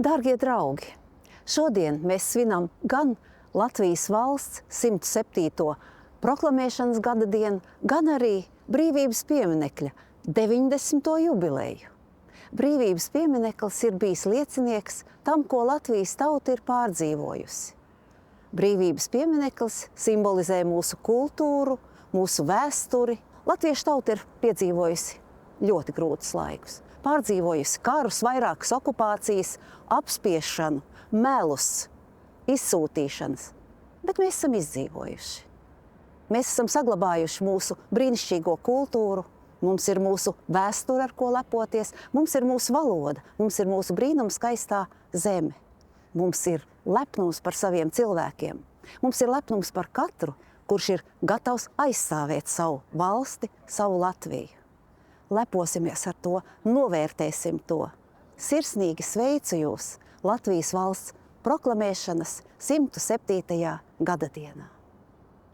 Dārgie draugi, šodien mēs svinam gan Latvijas valsts 107. proklamēšanas gada dienu, gan arī Brīvības pieminekļa 90. jubileju. Brīvības piemineklis ir bijis liecinieks tam, ko Latvijas tauta ir pārdzīvojusi. Brīvības piemineklis simbolizē mūsu kultūru, mūsu vēsturi. Latviešu tauta ir piedzīvojusi ļoti grūtus laikus. Pārdzīvojusi karus, vairākas okupācijas, apspiešanu, melus, izsūtīšanas. Bet mēs esam izdzīvojuši. Mēs esam saglabājuši mūsu brīnišķīgo kultūru, mums ir mūsu vēsture, ar ko lepoties, mums ir mūsu valoda, mums ir mūsu brīnumskaistā zeme. Mums ir lepnums par saviem cilvēkiem. Mums ir lepnums par katru, kurš ir gatavs aizstāvēt savu valsti, savu Latviju. Leposimies ar to, novērtēsim to. Sirsnīgi sveicu jūs Latvijas valsts proklamēšanas 107. gada dienā.